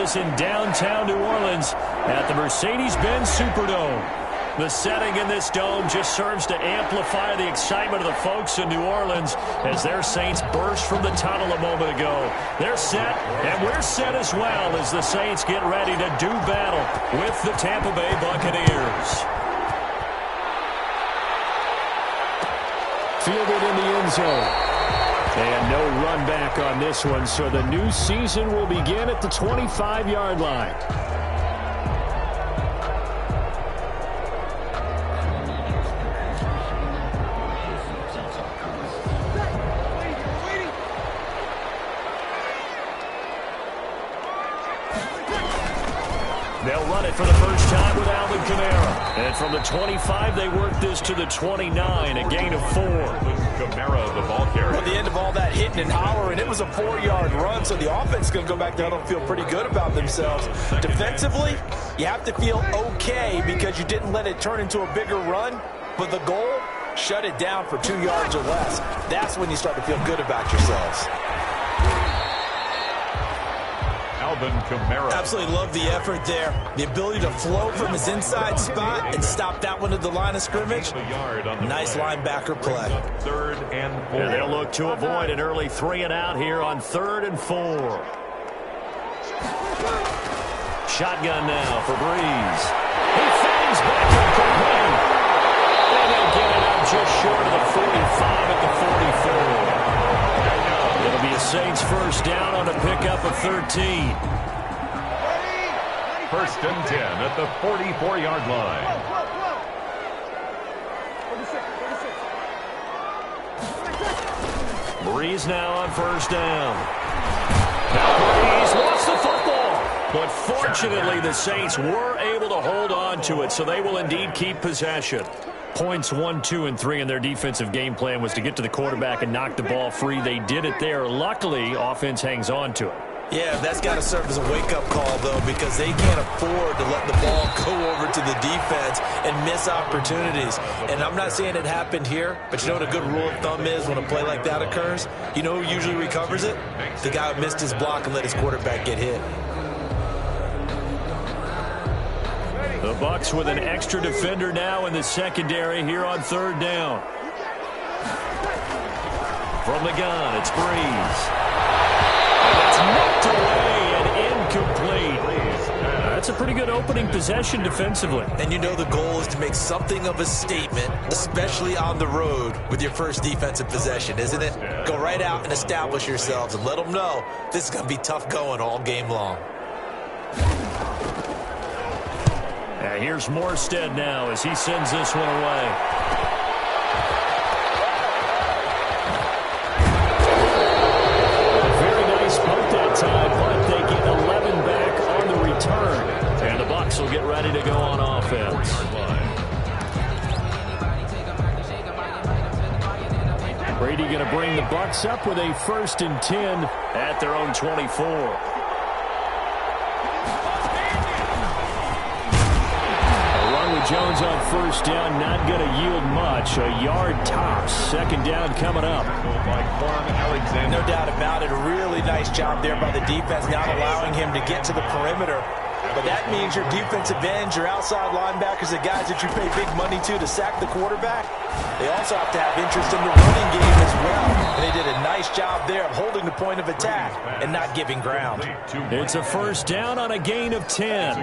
is in downtown New Orleans at the Mercedes-Benz Superdome. The setting in this dome just serves to amplify the excitement of the folks in New Orleans as their Saints burst from the tunnel a moment ago. They're set, and we're set as well as the Saints get ready to do battle with the Tampa Bay Buccaneers. Fielded in the end zone. And no run back on this one, so the new season will begin at the 25-yard line. They'll run it for the first time with Alvin Kamara. And from the 25, they work this to the 29, a gain of 4. Kamara, the ball carrier. At the end of all that hitting and hollering, it was a 4-yard run, so the offense is going to go back down and feel pretty good about themselves. Defensively, you have to feel okay because you didn't let it turn into a bigger run, but the goal, shut it down for 2 yards or less. That's when you start to feel good about yourselves. Alvin Kamara. Absolutely love the effort there. The ability to flow from his inside spot and stop that one at the line of scrimmage. Nice linebacker play. 3rd and 4. And they'll look to avoid an early 3 and out here on 3rd and 4. Shotgun now for Breeze. He fangs back to Courtney. And they'll get it up just short of the 45 at the 44. It'll be a Saints first down on a pickup of 13. 1st and 10 at the 44-yard line. Breeze now on first down. Now Breeze lost the football. But fortunately, the Saints were able to hold on to it, so they will indeed keep possession. Points 1, 2, and 3 in their defensive game plan was to get to the quarterback and knock the ball free. They did it there. Luckily, offense hangs on to it. Yeah, that's got to serve as a wake-up call, though, because they can't afford to let the ball go over to the defense and miss opportunities. And I'm not saying it happened here, but you know what a good rule of thumb is when a play like that occurs? You know who usually recovers it? The guy who missed his block and let his quarterback get hit. The Bucs with an extra defender now in the secondary here on 3rd down. From the gun, it's Breeze. And it's knocked away and incomplete. That's a pretty good opening possession defensively. And you know the goal is to make something of a statement, especially on the road with your first defensive possession, isn't it? Go right out and establish yourselves and let them know this is going to be tough going all game long. Here's Morstead now as he sends this one away. Very nice punt that time, but they get 11 back on the return. And the Bucs will get ready to go on offense. Brady going to bring the Bucs up with a 1st and 10 at their own 24. Jones on first down, not going to yield much. A yard tops. 2nd down coming up. No doubt about it. A really nice job there by the defense, not allowing him to get to the perimeter. But that means your defensive ends, your outside linebackers, the guys that you pay big money to sack the quarterback, they also have to have interest in the running game as well. And they did a nice job there of holding the point of attack and not giving ground. It's a first down on a gain of 10.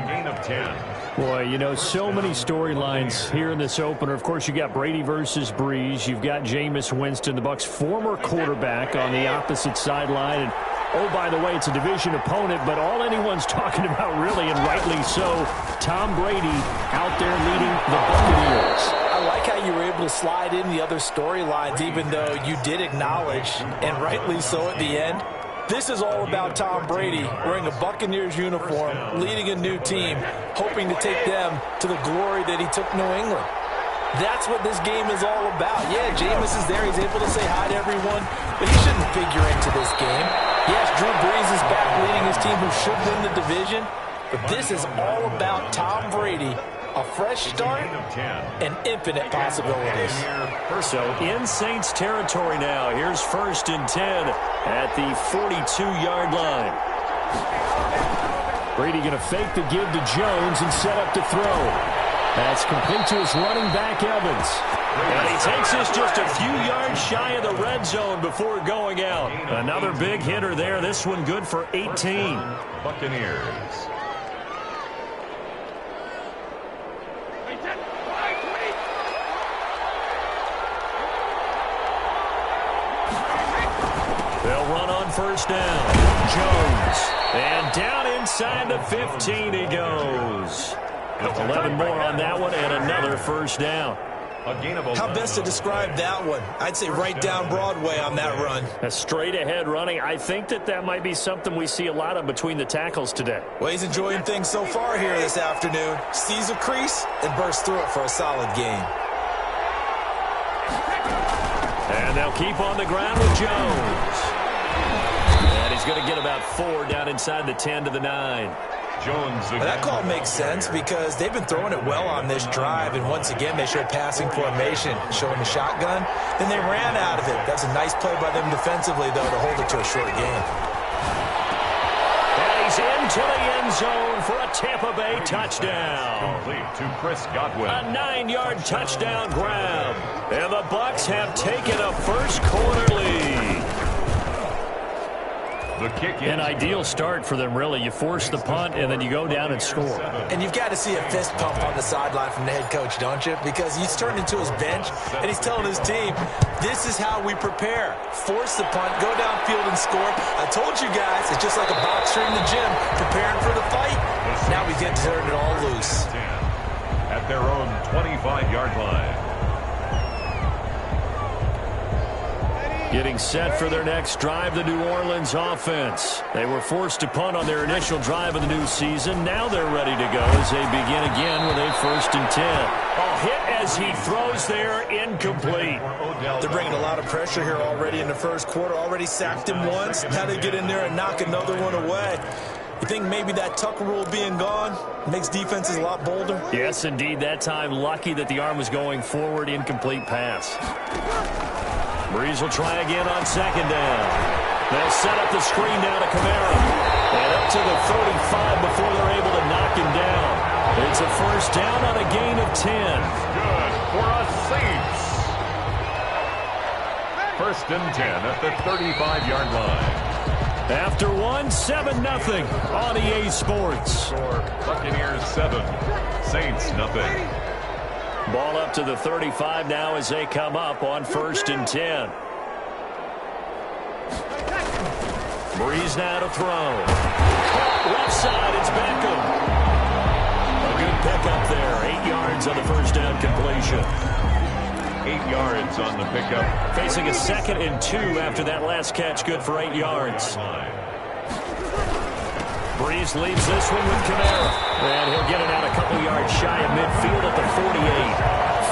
Boy, you know, so many storylines here in this opener. Of course, you got Brady versus Breeze. You've got Jameis Winston, the Bucs' former quarterback, on the opposite sideline. And, oh, by the way, it's a division opponent, but all anyone's talking about really, and rightly so, Tom Brady out there leading the Buccaneers. I like how you were able to slide in the other storylines, even though you did acknowledge, and rightly so at the end, this is all about Tom Brady wearing a Buccaneers uniform, leading a new team, hoping to take them to the glory that he took New England. That's what this game is all about. Yeah, Jameis is there. He's able to say hi to everyone, but he shouldn't figure into this game. Yes, Drew Brees is back leading his team who should win the division, but this is all about Tom Brady. A fresh start and infinite possibilities. So in Saints territory now. Here's 1st and 10 at the 42-yard line. Brady going to fake the give to Jones and set up to throw. That's complete to his running back, Evans. And he takes this just a few yards shy of the red zone before going out. Another big hitter there. This one good for 18. Buccaneers. They'll run on first down. Jones. And down inside the 15 he goes. 11 more on that one and another first down. How best to describe that one? I'd say right down Broadway on that run. A straight ahead running. I think that might be something we see a lot of between the tackles today. Well, he's enjoying things so far here this afternoon. Sees a crease and bursts through it for a solid gain. And they'll keep on the ground with Jones. And he's going to get about 4 down inside the 10 to the 9. Jones. Well, that call makes sense because they've been throwing it well on this drive, and once again they show passing formation, showing the shotgun. Then they ran out of it. That's a nice play by them defensively, though, to hold it to a short gain. And he's into the end zone for a Tampa Bay touchdown. Complete to Chris Godwin. A 9-yard touchdown grab. And the Bucs have taken a first quarter lead. The kick is an ideal start for them, really. You force the punt, and then you go down and score. And you've got to see a fist pump on the sideline from the head coach, don't you? Because he's turned into his bench, and he's telling his team, this is how we prepare. Force the punt, go downfield and score. I told you guys, it's just like a boxer in the gym preparing for the fight. Now we get to turn it all loose. At their own 25-yard line. Getting set for their next drive, the New Orleans offense. They were forced to punt on their initial drive of the new season. Now they're ready to go as they begin again with a 1st and 10. A hit as he throws there, incomplete. They're bringing a lot of pressure here already in the first quarter. Already sacked him once. Now they get in there and knock another one away. You think maybe that Tucker rule being gone makes defenses a lot bolder? Yes, indeed. That time, lucky that the arm was going forward, incomplete pass. Breeze will try again on 2nd down. They'll set up the screen down to Kamara. And up to the 35 before they're able to knock him down. It's a first down on a gain of 10. Good for a Saints. 1st and 10 at the 35-yard line. After 7-0 on EA Sports. Buccaneers 7, Saints nothing. Ball up to the 35 now as they come up on 1st and 10. Breeze now to throw. Left side, it's Beckham. A good pickup there. 8 yards on the first down completion. 8 yards on the pickup. Facing a 2nd and 2 after that last catch. Good for 8 yards. Breeze leaves this one with Kamara. And he'll get it out a couple yards shy of midfield at the 48.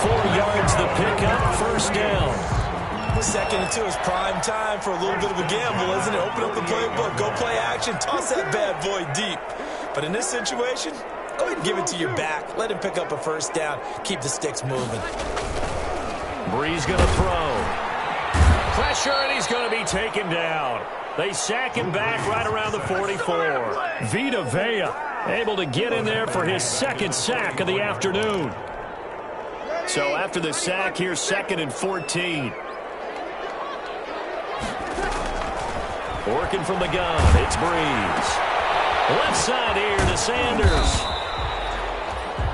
4 yards the pickup, 1st down. 2nd and 2 is prime time for a little bit of a gamble, isn't it? Open up the playbook, go play action, toss that bad boy deep. But in this situation, go ahead and give it to your back. Let him pick up a 1st down. Keep the sticks moving. Breeze going to throw. Pressure, and he's going to be taken down. They sack him back right around the 44. Vita Vea able to get in there for his 2nd sack of the afternoon. So after the sack, here's 2nd and 14. Working from the gun, it's Breeze. Left side here to Sanders.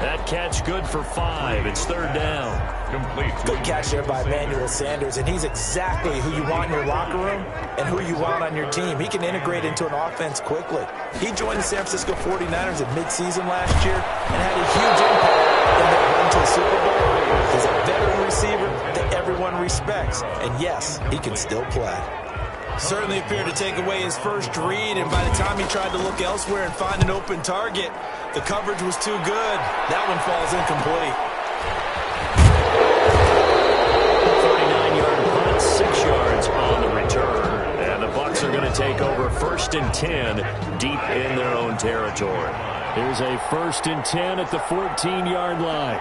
That catch good for 5. It's 3rd down. Complete. Good catch there by Emmanuel Sanders, and he's exactly who you want in your locker room and who you want on your team. He can integrate into an offense quickly. He joined the San Francisco 49ers at midseason last year and had a huge impact in their run to the Super Bowl. He's a veteran receiver that everyone respects, and yes, he can still play. Certainly appeared to take away his first read, and by the time he tried to look elsewhere and find an open target, the coverage was too good. That one falls incomplete. 49-yard punt, 6 yards on the return. And the Bucs are going to take over 1st and 10 deep in their own territory. Here's a 1st and 10 at the 14-yard line.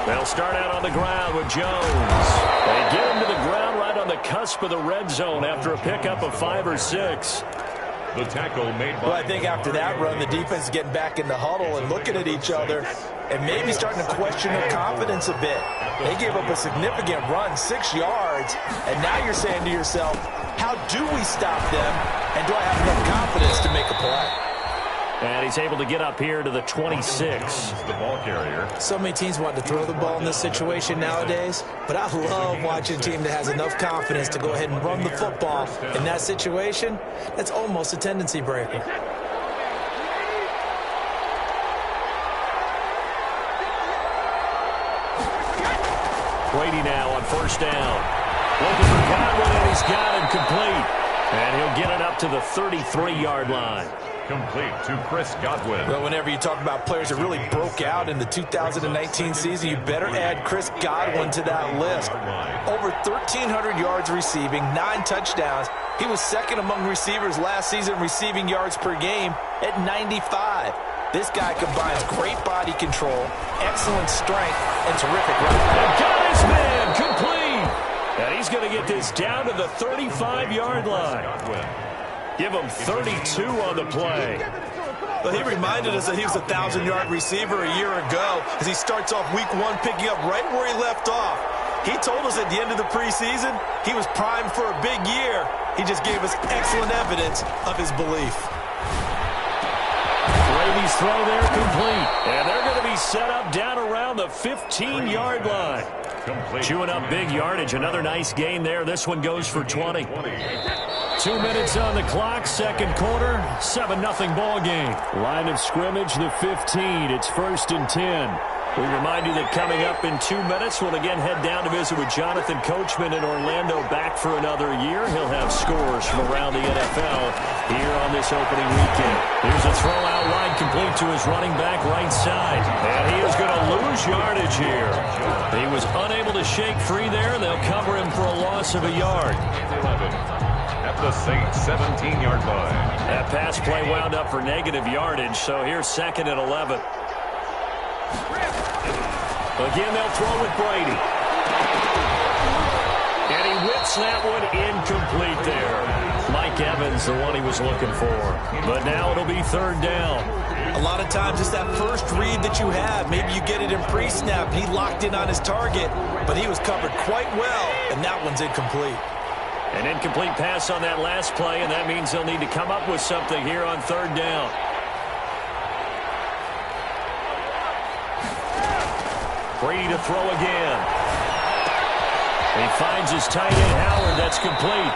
They'll start out on the ground with Jones. They get him to the ground right on the cusp of the red zone after a pickup of 5 or 6. The tackle made by... Well, I think after that run, the defense is getting back in the huddle and looking at each other and maybe starting to question their confidence a bit. They gave up a significant run, 6 yards, and now you're saying to yourself, how do we stop them, and do I have enough confidence to make a play? And he's able to get up here to the 26. The ball carrier. So many teams want to throw the ball in this situation nowadays, but I love watching a team that has enough confidence to go ahead and run the football. In that situation, that's almost a tendency breaker. Brady now on first down. Looking for Godwin, and he's got him complete. And he'll get it up to the 33-yard line. Complete to Chris Godwin. Well, whenever you talk about players that really broke out in the 2019 season, you better add Chris Godwin to that list. Over 1,300 yards receiving, 9 touchdowns. He was second among receivers last season receiving yards per game at 95. This guy combines great body control, excellent strength, and terrific running. Got his man complete. And he's going to get this down to the 35-yard line. Give him 32 on the play. Well, he reminded us that he was a 1,000-yard receiver a year ago as he starts off week 1 picking up right where he left off. He told us at the end of the preseason he was primed for a big year. He just gave us excellent evidence of his belief. Brady's throw there complete. And they're going to be set up down around the 15-yard line. Chewing up big yardage. Another nice gain there. This one goes for 20. 2 minutes on the clock, second quarter, 7-0 ball game. Line of scrimmage, the 15. It's 1st and 10. We remind you that coming up in 2 minutes, we'll again head down to visit with Jonathan Coachman in Orlando, back for another year. He'll have scores from around the NFL here on this opening weekend. Here's a throw out wide, complete to his running back right side. And he is going to lose yardage here. He was unable to shake free there. They'll cover him for a loss of a yard. 11. At the Saints 17-yard line. That pass play wound up for negative yardage, so here's 2nd and 11. Again, they'll throw with Brady. And he whips that one incomplete there. Mike Evans, the one he was looking for. But now it'll be 3rd down. A lot of times it's that first read that you have. Maybe you get it in pre-snap. He locked in on his target, but he was covered quite well, and that one's incomplete. An incomplete pass on that last play, and that means they'll need to come up with something here on 3rd down. Brady to throw again. He finds his tight end, Howard. That's complete.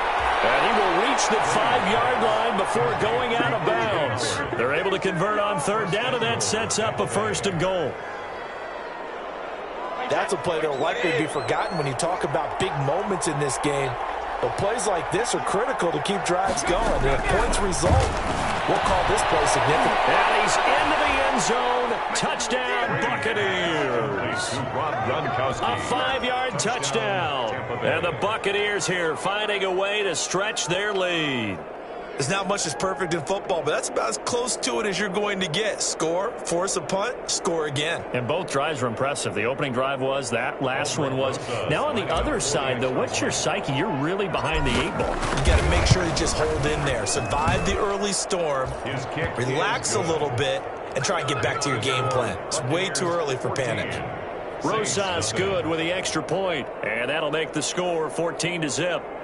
And he will reach the 5-yard line before going out of bounds. They're able to convert on 3rd down, and that sets up a 1st and goal. That's a play that will likely be forgotten when you talk about big moments in this game. But plays like this are critical to keep drives going. And if points result, we'll call this play significant. And he's into the end zone. Touchdown, Buccaneers. A 5-yard touchdown. And the Buccaneers here finding a way to stretch their lead. There's not much that's perfect in football, but that's about as close to it as you're going to get. Score, force a punt, score again. And both drives were impressive. The opening drive was, that last one was. Now on the other side, though, what's your psyche? You're really behind the 8 ball. You got to make sure you just hold in there. Survive the early storm, relax a little bit, and try and get back to your game plan. It's way too early for panic. Rosas good with the extra point, and that'll make the score 14-0.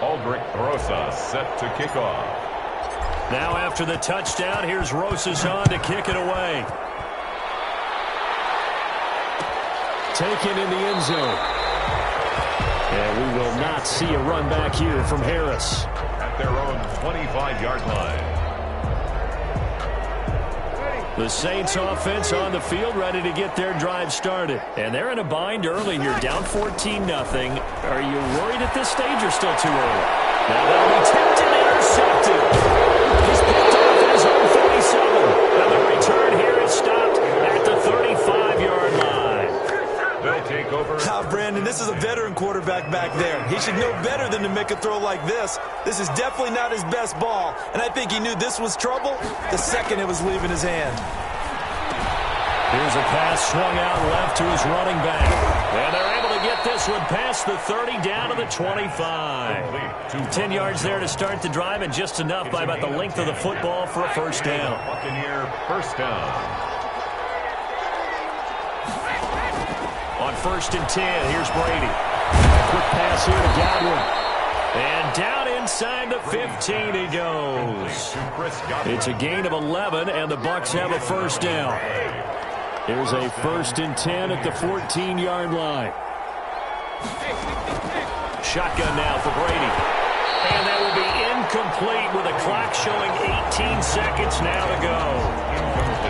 Aldrich Rosas set to kick off. Now after the touchdown, here's Rosas on to kick it away. Taken in the end zone. And we will not see a run back here from Harris. At their own 25-yard line. The Saints offense on the field, ready to get their drive started. And they're in a bind early here, down 14-0. Are you worried at this stage or still too early? Now that'll be tipped and intercepted. He's picked off at his own 37. And the return here is stopped at the 35-yard line. They'll take over. Brandon, this is a veteran quarterback back there. He should know better than to make a throw like this. This is definitely not his best ball, and I think he knew this was trouble the second it was leaving his hand. Here's a pass swung out left to his running back. And they're able to get get this one past the 30 down to the 25. 10 yards there to start the drive, and just enough by about the length of the football for a first down. Buccaneer first down. On 1st and 10, here's Brady. Quick pass here to Godwin. And down inside the 15 he goes. It's a gain of 11, and the Bucs have a first down. Here's a 1st and 10 at the 14-yard line. Shotgun now for Brady. And that will be incomplete with a clock showing 18 seconds now to go.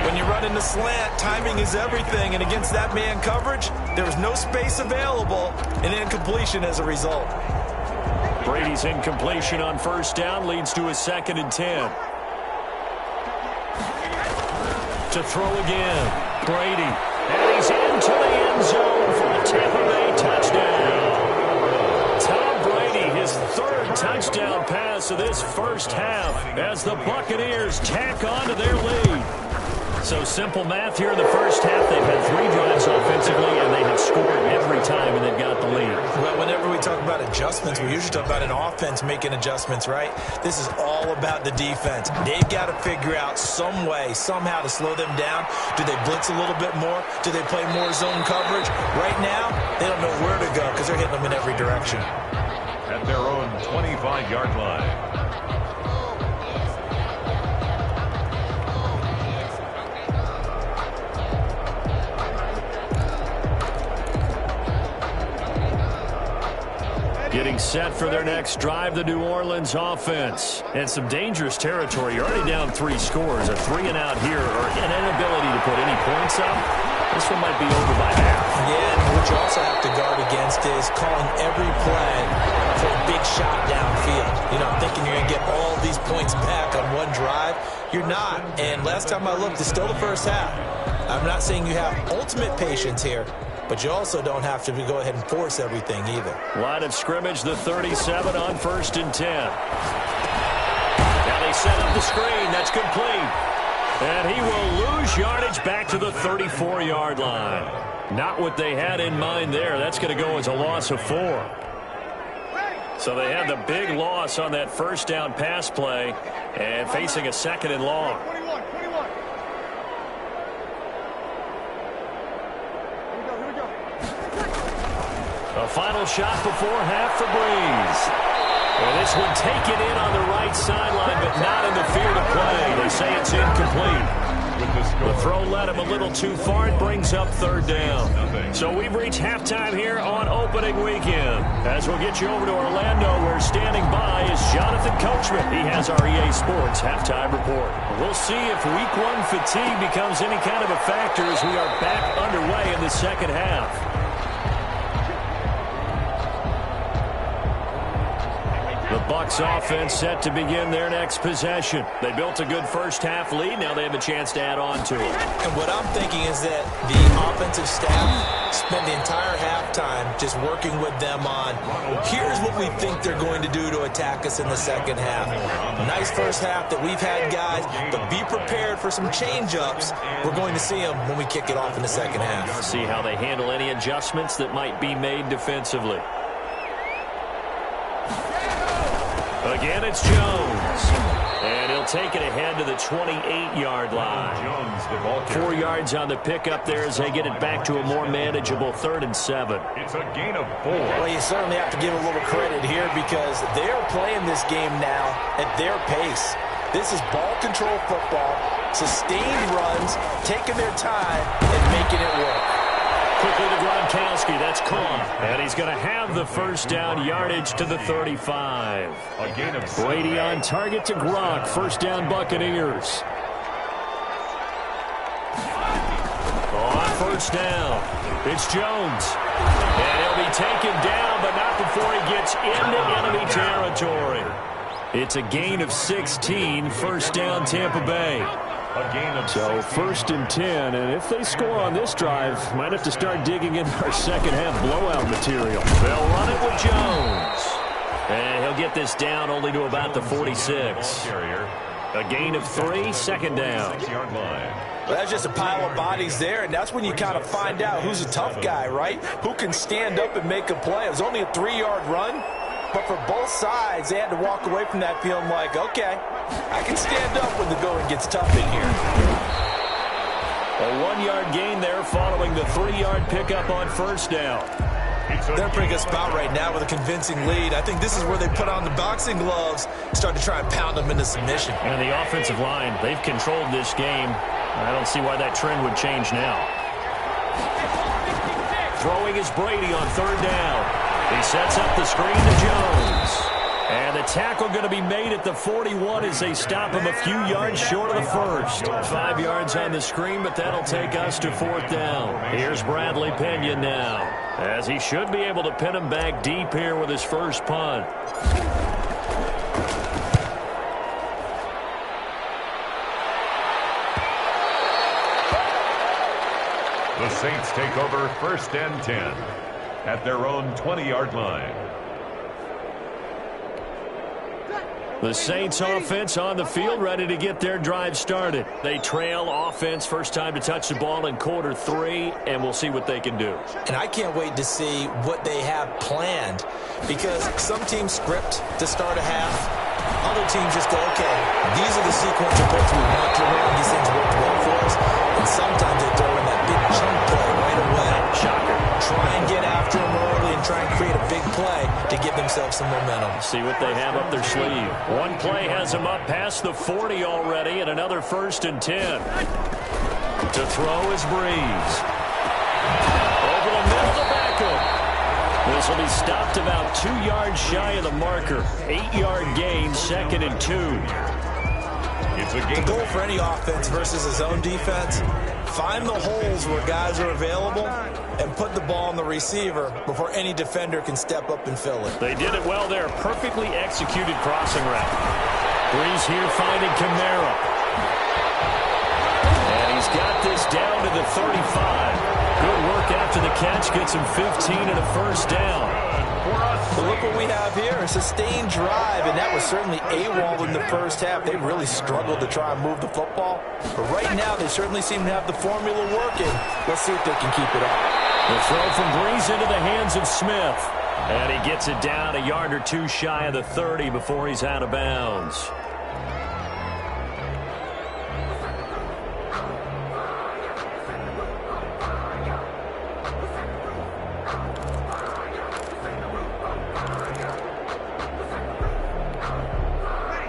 When you run in the slant, timing is everything, and against that man coverage, there was no space available, and incompletion as a result. Brady's incompletion on 1st down leads to a 2nd and 10. To throw again, Brady. And he's into the end zone for a Tampa Bay touchdown. Tom Brady, his 3rd touchdown pass of this first half as the Buccaneers tack on to their lead. So simple math here in the first half. They've had 3 drives offensively, and they have scored every time, and they've got the lead. Well, whenever we talk about adjustments, we usually talk about an offense making adjustments, right? This is all about the defense. They've got to figure out some way, somehow to slow them down. Do they blitz a little bit more? Do they play more zone coverage? Right now, they don't know where to go because they're hitting them in every direction. At their own 25-yard line. Getting set for their next drive, the New Orleans offense. And some dangerous territory. You're already down 3 scores. A 3-and-out here, or an inability to put any points up. This one might be over by half. Yeah, and what you also have to guard against is calling every play for a big shot downfield. You know, thinking you're going to get all these points back on one drive. You're not. And last time I looked, it's still the first half. I'm not saying you have ultimate patience here, but you also don't have to go ahead and force everything either. Line of scrimmage, the 37 on 1st and 10. Now they set up the screen. That's complete. And he will lose yardage back to the 34-yard line. Not what they had in mind there. That's going to go as a loss of 4. So they had the big loss on that first down pass play and facing a 2nd and long. A final shot before half for Breeze. And this one taken in on the right sideline, but not in the field of play. They say it's incomplete. The throw led him a little too far. It brings up 3rd down. So we've reached halftime here on opening weekend. As we'll get you over to Orlando, where standing by is Jonathan Coachman. He has our EA Sports halftime report. We'll see if Week 1 fatigue becomes any kind of a factor as we are back underway in the second half. The Bucs offense set to begin their next possession. They built a good first half lead. Now they have a chance to add on to it. And what I'm thinking is that the offensive staff spent the entire halftime just working with them on, here's what we think they're going to do to attack us in the second half. Nice first half that we've had, guys, but be prepared for some change-ups. We're going to see them when we kick it off in the second half. See how they handle any adjustments that might be made defensively. Again, it's Jones. And he'll take it ahead to the 28-yard line. 4 yards on the pickup there as they get it back to a more manageable 3rd and 7. It's a gain of 4. Well, you certainly have to give a little credit here because they're playing this game now at their pace. This is ball control football, sustained runs, taking their time, and making it work. Quickly to Gronkowski. That's caught. And he's going to have the first down, yardage to the 35. A gain of 6. Brady on target to Gronk. First down, Buccaneers. On first down, it's Jones. And he'll be taken down, but not before he gets into enemy territory. It's a gain of 16. First down, Tampa Bay. So 1st and 10, and if they score on this drive, might have to start digging into our second half blowout material. They'll run it with Jones. And he'll get this down only to about the 46. A gain of 3, 2nd down. Well, that's just a pile of bodies there, and that's when you kind of find out who's a tough guy, right? Who can stand up and make a play. It was only a 3-yard run, but for both sides, they had to walk away from that feeling like, okay, I can stand up when the going gets tough in here. A 1-yard gain there following the 3-yard pickup on first down. They're in a pretty good spot right now with a convincing lead. I think this is where they put on the boxing gloves, start to try and pound them into submission. And the offensive line, they've controlled this game. I don't see why that trend would change now. Throwing is Brady on third down. He sets up the screen to Jones. And the tackle going to be made at the 41 as they stop him a few yards short of the first. 5 yards on the screen, but that'll take us to fourth down. Here's Bradley Pena now, as he should be able to pin him back deep here with his first punt. The Saints take over 1st and 10 at their own 20-yard line. The Saints offense on the field, ready to get their drive started. They trail offense, first time to touch the ball in quarter 3, and we'll see what they can do. And I can't wait to see what they have planned, because some teams script to start a half. Other teams just go, okay, these are the sequence of plays we want to run. These things work well for us. And sometimes they throw in that big chunk play right away. Shocker. Try and get after them early and try and create a big play to give themselves some momentum. See what they have up their sleeve. One play has them up past the 40 already, and another 1st and 10. To throw is Breeze. Over the middle to Beckham. This will be stopped about 2 yards shy of the marker. 8-yard gain, 2nd and 2. The goal for any offense versus his own defense, find the holes where guys are available and put the ball on the receiver before any defender can step up and fill it. They did it well there. Perfectly executed crossing route. Breeze here finding Kamara. And he's got this down to the 35. Good work after the catch. Gets him 15 and a first down. But look what we have here, a sustained drive, and that was certainly AWOL in the first half. They really struggled to try and move the football. But right now, they certainly seem to have the formula working. Let's see if they can keep it up. The throw from Breeze into the hands of Smith. And he gets it down a yard or two shy of the 30 before he's out of bounds.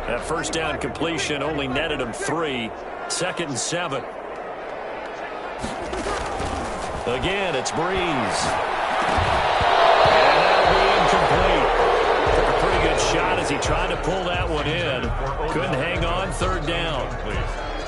That first down completion only netted him 3. 2nd and 7. Again, it's Breeze. And that'll be incomplete. Took a pretty good shot as he tried to pull that one in. Couldn't hang on, 3rd down.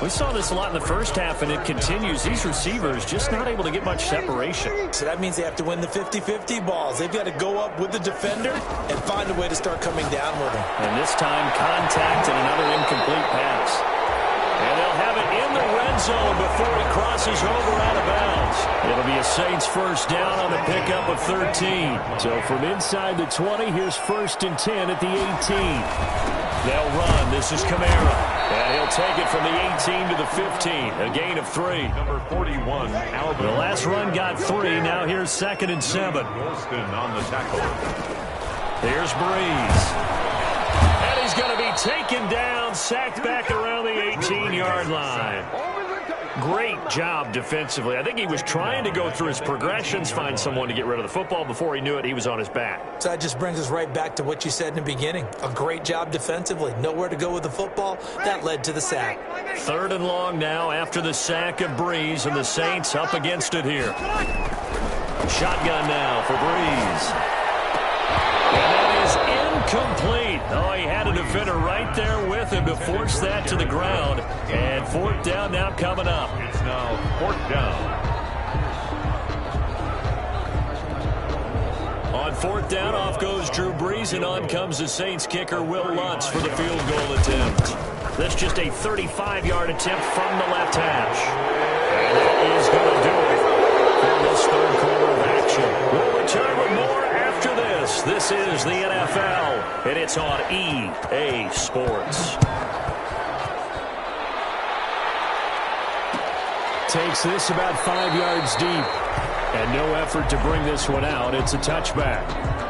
We saw this a lot in the first half, and it continues. These receivers just not able to get much separation. So that means they have to win the 50-50 balls. They've got to go up with the defender and find a way to start coming down with him. And this time, contact and another incomplete pass. And they'll have it in the red zone before he crosses over out of bounds. It'll be a Saints first down on the pickup of 13. So from inside the 20, here's 1st and 10 at the 18. They'll run. This is Kamara. And he'll take it from the 18 to the 15. A gain of 3. Number 41, Alvin. The last run got 3. Now here's 2nd and 7. Golston on the tackle. Here's Breeze. And he's going to be taken down, sacked back around the 18-yard line. Great job defensively. I think he was trying to go through his progressions, find someone to get rid of the football. Before he knew it, he was on his back. So that just brings us right back to what you said in the beginning. A great job defensively. Nowhere to go with the football. That led to the sack. 3rd and long now after the sack of Breeze, and the Saints up against it here. Shotgun now for Breeze. And that is incomplete. Oh, he had a defender right there with him to force that to the ground. And 4th down now coming up. It's now 4th down. On 4th down, off goes Drew Brees, and on comes the Saints kicker, Will Lutz, for the field goal attempt. That's just a 35-yard attempt from the left hash. And that is going to do it for this 3rd quarter of action. We'll return with more after this. This is the NFL, and it's on EA Sports. takes this about 5 yards deep. And no effort to bring this one out. It's a touchback.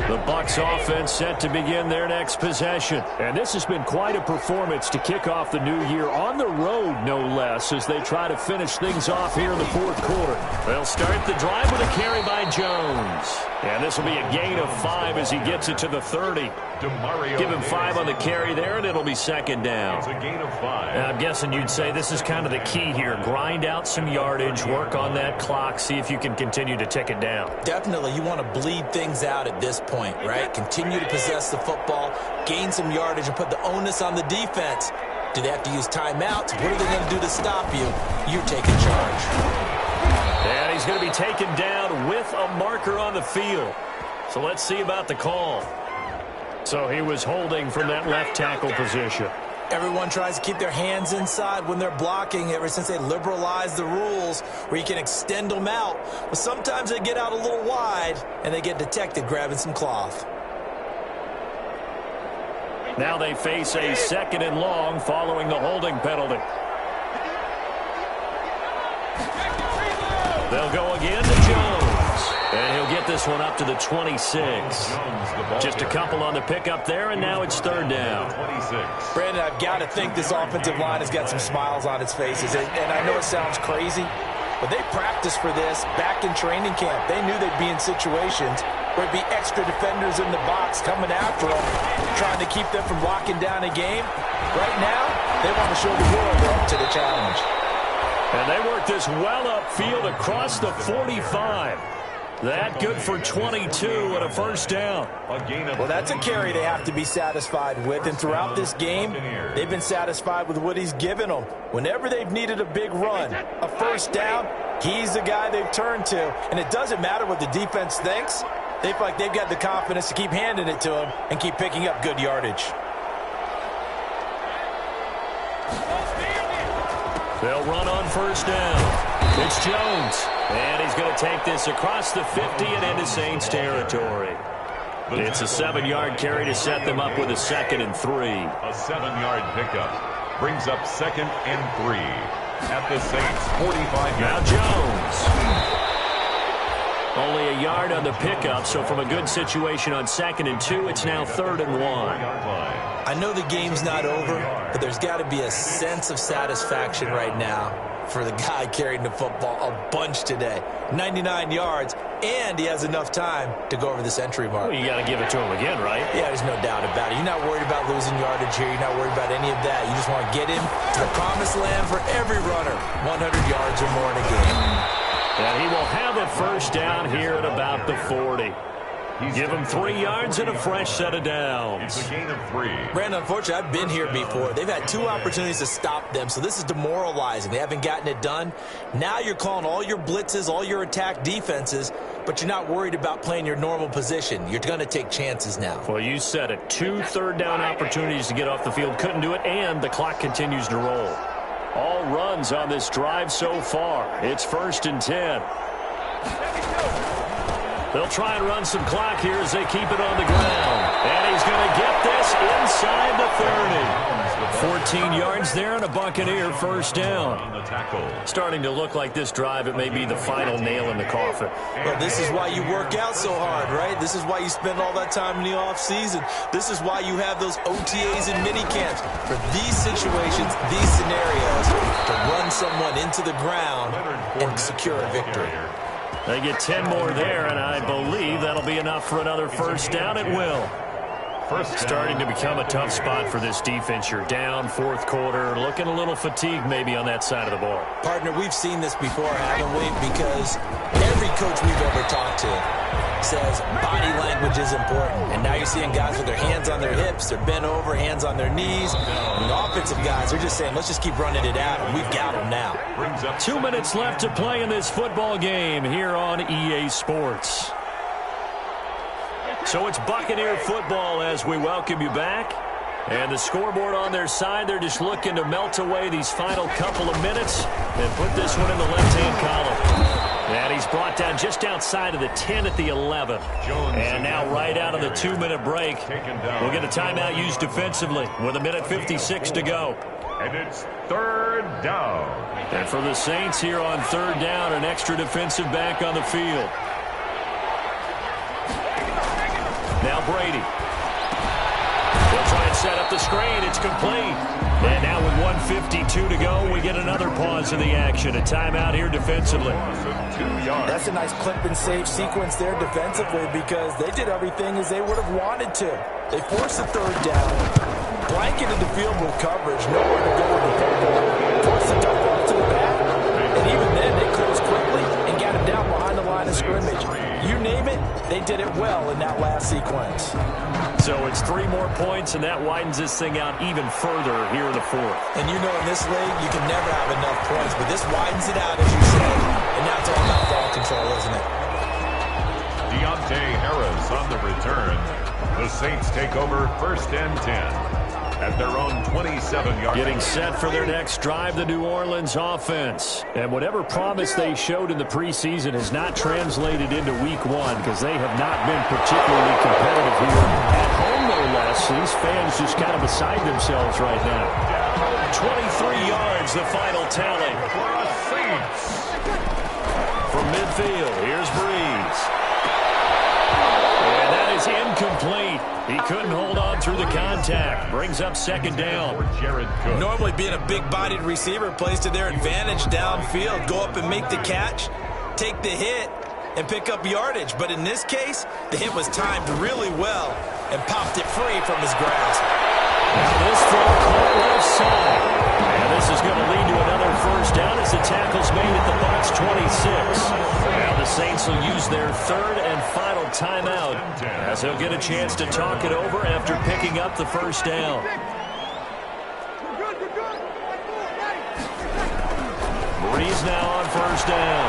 The Bucs offense set to begin their next possession. And this has been quite a performance to kick off the new year on the road, no less, as they try to finish things off here in the fourth quarter. They'll start the drive with a carry by Jones. And this will be a gain of 5 as he gets it to the 30. Give him 5 on the carry there, and it'll be second down. It's a gain of 5. And I'm guessing you'd say this is kind of the key here. Grind out some yardage, work on that clock, see if you can continue to tick it down. Definitely, you want to bleed things out at this point, right? Continue to possess the football, gain some yardage, and put the onus on the defense. Do they have to use timeouts? What are they going to do to stop you? You're taking charge. And he's going to be taken down with a marker on the field. So let's see about the call. So he was holding from that left tackle position. Everyone tries to keep their hands inside when they're blocking ever since they liberalized the rules where you can extend them out. But sometimes they get out a little wide and they get detected grabbing some cloth. Now they face a second and long following the holding penalty. They'll go again to Jones. And he'll get this one up to the 26. Just a couple on the pickup there, and now it's third down. Brandon, I've got to think this offensive line has got some smiles on its faces. And I know it sounds crazy, but they practiced for this back in training camp. They knew they'd be in situations where it'd be extra defenders in the box coming after them, trying to keep them from locking down a game. Right now, they want to show the world they're up to the challenge. And they work this well upfield across the 45. That good for 22 and a first down. Well, that's a carry they have to be satisfied with. And throughout this game, they've been satisfied with what he's given them. Whenever they've needed a big run, a first down, he's the guy they've turned to. And it doesn't matter what the defense thinks. They feel like they've got the confidence to keep handing it to him and keep picking up good yardage. They'll run on first down. It's Jones. And he's going to take this across the 50 and into Saints territory. It's a 7-yard carry to set them up with a 2nd and 3. A 7-yard pickup brings up 2nd and 3 at the Saints 45 yards. Now Jones. Only a yard on the pickup, so from a good situation on 2nd and 2, it's now 3rd and 1. I know the game's not over, but there's got to be a sense of satisfaction right now for the guy carrying the football a bunch today. 99 yards, and he has enough time to go over the century mark. Well, you got to give it to him again, right? Yeah, there's no doubt about it. You're not worried about losing yardage here. You're not worried about any of that. You just want to get him to the promised land for every runner. 100 yards or more in a game. And he will have a first down here at about the 40. Give him 3 yards and a fresh set of downs. It's a gain of 3. Brandon, unfortunately, I've been here before. They've had 2 opportunities to stop them, so this is demoralizing. They haven't gotten it done. Now you're calling all your blitzes, all your attack defenses, but you're not worried about playing your normal position. You're going to take chances now. Well, you said it. 2 third-down opportunities to get off the field. Couldn't do it, and the clock continues to roll. All runs on this drive so far. It's 1st and 10. They'll try and run some clock here as they keep it on the ground. And he's going to get this inside the 30. 14 yards there and a Buccaneer first down. Starting to look like this drive, it may be the final nail in the coffin. Well, this is why you work out so hard, right? This is why you spend all that time in the offseason. This is why you have those OTAs and minicamps for these situations, these scenarios, to run someone into the ground and secure a victory. They get 10 more there, and I believe that'll be enough for another first down. It will. Starting to become a tough spot for this defense. You're down, 4th quarter, looking a little fatigued maybe on that side of the ball. Partner, we've seen this before, haven't we? Because every coach we've ever talked to says body language is important. And now you're seeing guys with their hands on their hips, they're bent over, hands on their knees. And the offensive guys, they're just saying, let's just keep running it out, and we've got them now. 2 minutes left to play in this football game here on EA Sports. So it's Buccaneer football as we welcome you back. And the scoreboard on their side, they're just looking to melt away these final couple of minutes and put this one in the left-hand column. And he's brought down just outside of the 10 at the 11. And now right out of the 2-minute break, we'll get a timeout used defensively with 1:56 to go. And it's third down. And for the Saints here on third down, an extra defensive back on the field. Now Brady. They'll try and set up the screen. It's complete. And now with 1:52 to go, we get another pause in the action. A timeout here defensively. That's a nice clip and save sequence there defensively because they did everything as they would have wanted to. They forced the third down, blanketed the field with coverage, nowhere to go with the football, forced the dump off to the back, and even then they closed quickly and got him down behind the line of scrimmage. You name it, they did it well in that last sequence. So it's 3 more points, and that widens this thing out even further here in the fourth. And you know in this league, you can never have enough points, but this widens it out, as you said. And now it's all about ball control, isn't it? Deontay Harris on the return. The Saints take over 1st and 10 at their own 27-yard. Getting set for their next drive, the New Orleans offense. And whatever promise they showed in the preseason has not translated into week 1 because they have not been particularly competitive here. At home, no less, these fans just kind of beside themselves right now. 23 yards, the final tally. From midfield, here's Breeze. And that is incomplete. He couldn't hold on through the contact. Brings up 2nd down. Normally being a big-bodied receiver plays to their advantage downfield. Go up and make the catch, take the hit, and pick up yardage. But in this case, the hit was timed really well and popped it free from his grasp. Now this throw caught left side. And this is going to lead to another 1st down as the tackle's made at the Bucs 26. Now the Saints will use their 3rd and final timeout as they'll get a chance to talk it over after picking up the 1st down. Breeze now on 1st down.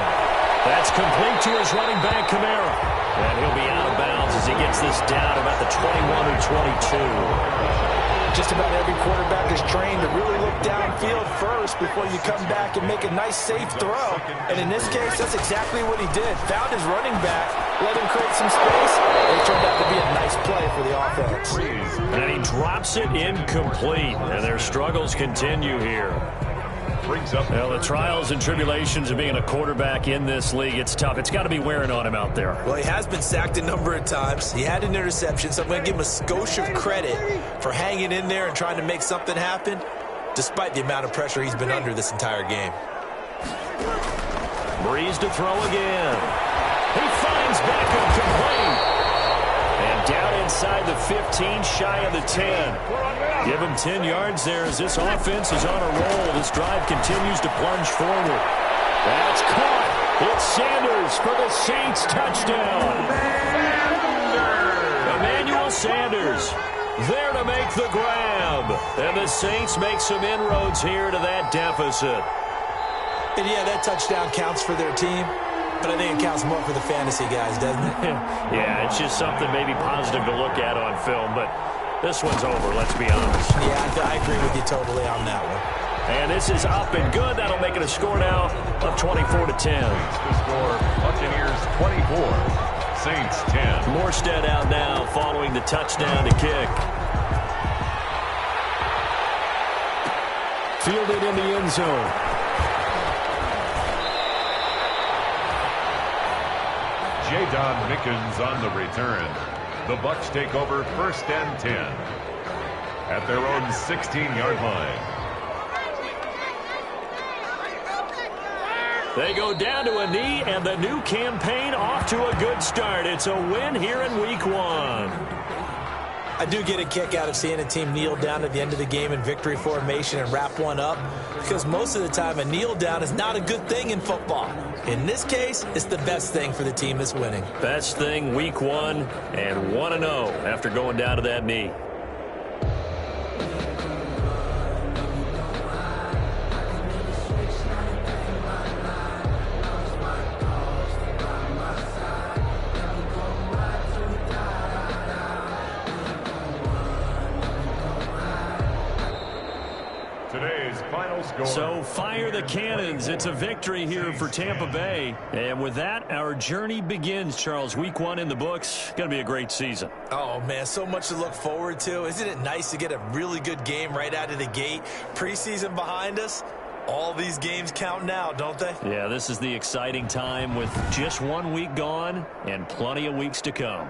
That's complete to his running back, Kamara. And he'll be out of bounds as he gets this down about the 21 or 22. Just about every quarterback is trained to really look downfield first before you come back and make a nice, safe throw. And in this case, that's exactly what he did. Found his running back, let him create some space, and it turned out to be a nice play for the offense. And he drops it incomplete, and their struggles continue here. Well, the trials and tribulations of being a quarterback in this league, it's tough. It's got to be wearing on him out there. Well, he has been sacked a number of times. He had an interception, so I'm going to give him a skosh of credit for hanging in there and trying to make something happen, despite the amount of pressure he's been under this entire game. Breeze to throw again. He finds Beckham complete. And down inside the 15, shy of the 10. Give him 10 yards there as this offense is on a roll. This drive continues to plunge forward. That's caught. It's Sanders for the Saints touchdown. Emmanuel Sanders there to make the grab. And the Saints make some inroads here to that deficit. And yeah, that touchdown counts for their team. But I think it counts more for the fantasy guys, doesn't it? Yeah, it's just something maybe positive to look at on film, but this one's over, let's be honest. Yeah, I agree with you totally on that one. And this is up and good. That'll make it a score now of 24-10. The score, Buccaneers 24, Saints 10. Morstead out now following the touchdown to kick. Fielded in the end zone. Jadon Mickens on the return. The Bucs take over 1st and 10 at their own 16-yard line. They go down to a knee, and the new campaign off to a good start. It's a win here in week 1. I do get a kick out of seeing a team kneel down at the end of the game in victory formation and wrap one up, because most of the time a kneel down is not a good thing in football. In this case, it's the best thing for the team that's winning. Best thing week 1 and 1-0 after going down to that knee. So fire the cannons. It's a victory here for Tampa Bay. And with that, our journey begins, Charles. Week 1 in the books. Going to be a great season. Oh, man, so much to look forward to. Isn't it nice to get a really good game right out of the gate? Preseason behind us. All these games count now, don't they? Yeah, this is the exciting time with just 1 week gone and plenty of weeks to come.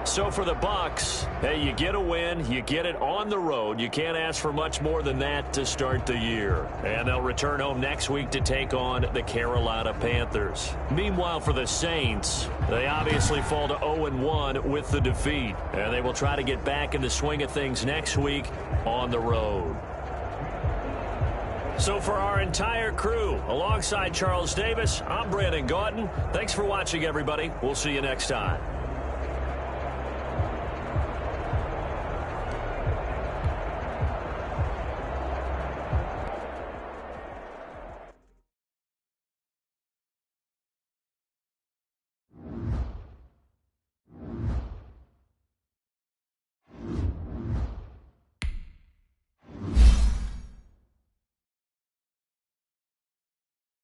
So for the Bucs, hey, you get a win, you get it on the road. You can't ask for much more than that to start the year. And they'll return home next week to take on the Carolina Panthers. Meanwhile, for the Saints, they obviously fall to 0-1 with the defeat. And they will try to get back in the swing of things next week on the road. So for our entire crew, alongside Charles Davis, I'm Brandon Gaudin. Thanks for watching, everybody. We'll see you next time.